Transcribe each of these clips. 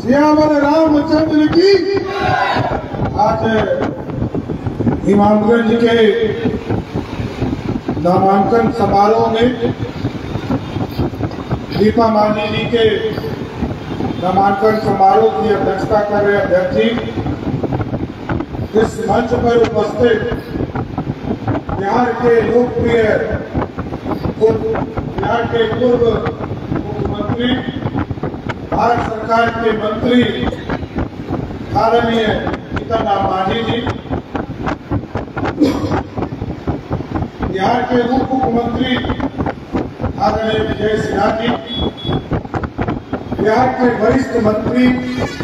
सियावर रामचंद्र की। आज इमामगंज के नामांकन समारोह में दीपा मांझी जी के नामांकन समारोह की अध्यक्षता कर रहे अध्यक्ष जी, इस मंच पर उपस्थित बिहार के लोकप्रिय बिहार के पूर्व मुख्यमंत्री, भारत सरकार के मंत्री आदरणीय जीतन राम मांझी जी, बिहार के उप मुख्यमंत्री आदरणीय विजय सिन्हा जी, बिहार के वरिष्ठ मंत्री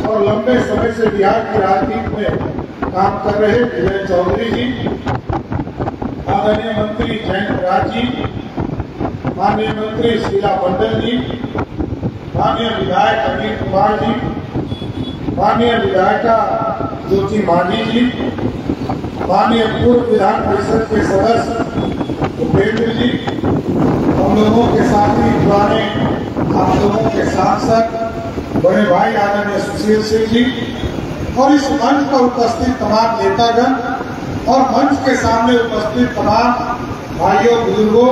और लंबे समय से बिहार की राजनीति में काम कर रहे विजय चौधरी जी, आदरणीय मंत्री जयंत राज जी, माननीय मंत्री शीला मंडल जी, माननीय विधायक अनिल कुमार जी, माननीय विधायिका ज्योति मांझी जी, माननीय पूर्व विधान परिषद के सदस्य उपेंद्र जी, हम लोगों के साथी पुराने आप लोगों के सांसद बड़े भाई आदरणीय सुशील सिंह जी, और इस मंच पर उपस्थित तमाम नेतागण और मंच के सामने उपस्थित तमाम भाइयों बुजुर्गों,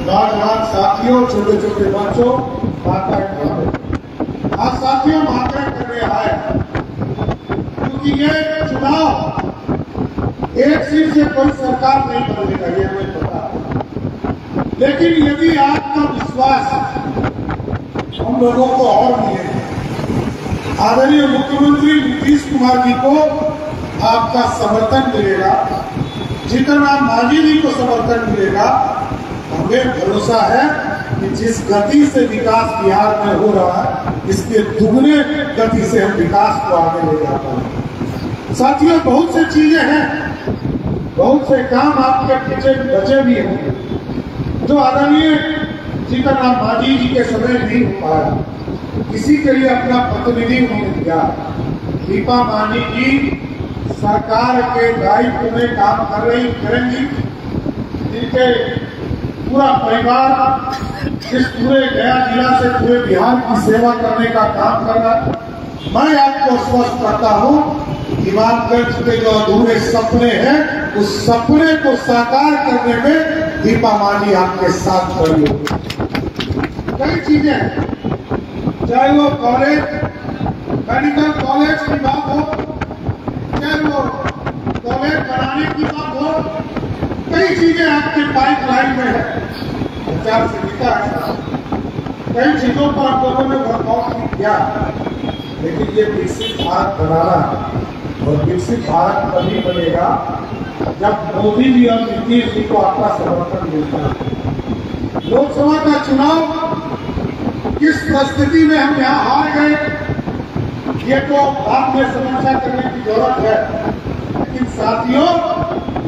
नौजवान साथियों, छोटे छोटे बच्चों, आज साथियों महात्मा करने आए, क्योंकि ये चुनाव एक सीट से कोई सरकार नहीं बदलेगा, ये हमें पता है। लेकिन यदि आपका विश्वास हम लोगों को और मिले, आदरणीय मुख्यमंत्री नीतीश कुमार जी को आपका समर्थन मिलेगा, जीतन राम मांझी जी को समर्थन मिलेगा, हमें भरोसा है कि जिस गति से विकास बिहार में हो रहा है, इसके दुगने गति से हम विकास को आगे ले जा पाएंगे। साथियों, बहुत से चीजें हैं, बहुत से काम आपके पीछे बचे भी होंगे जो आदरणीय जीतन राम मांझी जी के समय नहीं हो पाया। इसी के लिए अपना प्रतिनिधि उन्होंने दिया। दीपा मांझी जी सरकार के दायित्व में काम कर रही करेंगी, जिनके पूरा परिवार इस पूरे गया जिला से पूरे बिहार की सेवा करने का काम कर रहा है। मैं आपको स्पष्ट करता हूँ, इमामगंज के जो अधूरे सपने हैं, उस सपने को साकार करने में दीपा मांझी आपके साथ खड़ी होगी। कई चीजें, चाहे वो कॉलेज, मेडिकल कॉलेज की बात हो, चाहे वो कॉलेज बनाने की बात हो, कई चीजें आपके पाइपलाइन में है, विचार से लिखा है। कई चीजों पर आप लोगों ने वर्कआउट किया, लेकिन ये विकसित भारत बनाना है, और विकसित भारत तभी बनेगा जब मोदी जी और नीतीश जी को आपका समर्थन मिलता है। लोकसभा का चुनाव किस परिस्थिति में हम यहाँ हार गए, ये तो बाद में समीक्षा करने की जरूरत है। लेकिन साथियों,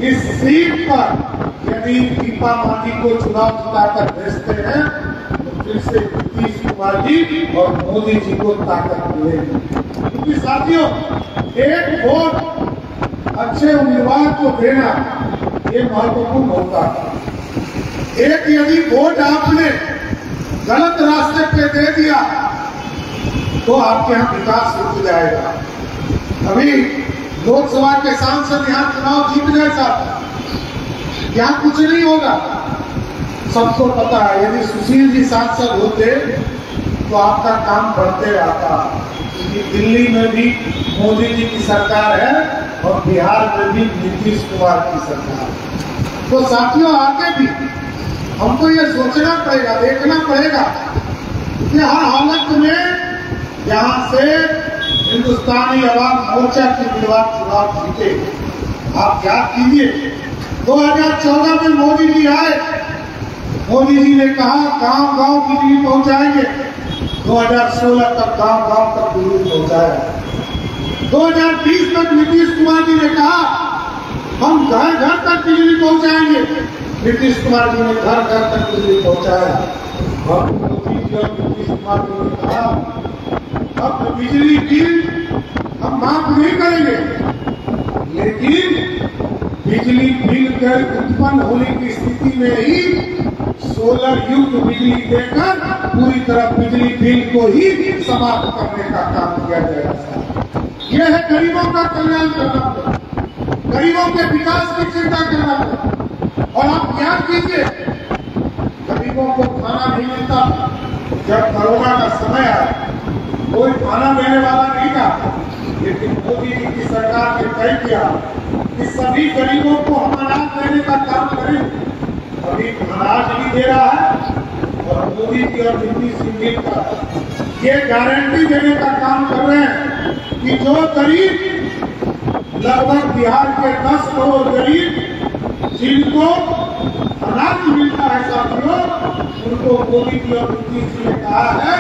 इस सीट पर यदि दीपा मांझी को चुनाव जिताकर भेजते हैं, तो फिर से नीतीश कुमार जी और मोदी जी को ताकत मिलेगी। क्योंकि साथियों, एक वोट अच्छे उम्मीदवार को देना ये महत्वपूर्ण होता है। एक यदि वोट आपने गलत रास्ते पे दे दिया तो आपके यहाँ विकास रुक जाएगा। अभी लोकसभा के सांसद यहाँ चुनाव जीत गए साहब, यहाँ कुछ नहीं होगा, सबको पता है। यदि सुशील जी सांसद होते तो आपका काम बढ़ते आता, क्योंकि दिल्ली में भी मोदी जी की सरकार है और बिहार में भी नीतीश कुमार की सरकार है। तो साथियों, आगे भी हमको ये सोचना पड़ेगा, देखना पड़ेगा कि हर हालत में यहाँ से हिंदुस्तानी अवाम मोर्चा के उम्मीदवार चुनाव जीते। आप याद कीजिए, 2014 में मोदी जी आए, मोदी जी ने कहा गांव गांव बिजली पहुंचाएंगे, 2016 तक गांव गांव तक बिजली पहुंचाया। 2020 तक नीतीश कुमार जी ने कहा हम घर घर तक बिजली पहुंचाएंगे, नीतीश कुमार जी ने घर घर तक बिजली पहुंचाया। और मोदी जी और नीतीश कुमार जी ने कहा अब बिजली बिल हम माफ नहीं करेंगे, लेकिन बिजली बिल कर उत्पन्न होने की स्थिति में ही सोलर युक्त बिजली देकर पूरी तरह बिजली बिल को ही समाप्त करने का काम किया जाएगा। यह है गरीबों का कल्याण करना, गरीबों के विकास की चिंता करना। और आप याद कीजिए, गरीबों को खाना नहीं मिलता। जब कोरोना का समय आया, कोई खाना देने वाला नहीं था, लेकिन मोदी जी की सरकार ने तय किया कि सभी गरीबों को हम अनाज देने का काम करें। अभी अनाज नहीं दे रहा है, और मोदी जी और नीतीश जी का ये गारंटी देने का काम कर रहे हैं कि जो गरीब, लगभग बिहार के 10 करोड़ गरीब जिनको अनाज मिलता है साथियों, उनको मोदी जी और नीतीश जी ने कहा है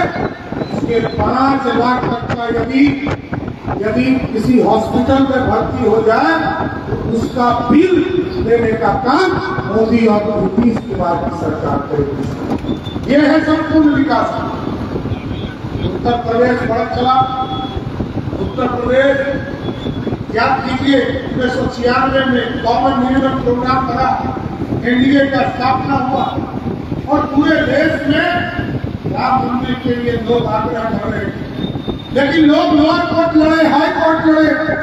उसके 5 लाख तक का यदि किसी हॉस्पिटल में भर्ती हो जाए तो उसका बिल देने का काम मोदी और नीतीश कुमार की सरकार करेगी। यह है संपूर्ण विकास। उत्तर प्रदेश बढ़त चला। उत्तर प्रदेश याद कीजिए, 1996 में कॉमन मिनिमम प्रोग्राम बना, एनडीए का स्थापना हुआ और पूरे देश में राम मंदिर के लिए लोग आग्रह कर रहे थे, लेकिन लोग लोअर कोर्ट लड़े, हाई कोर्ट लड़े।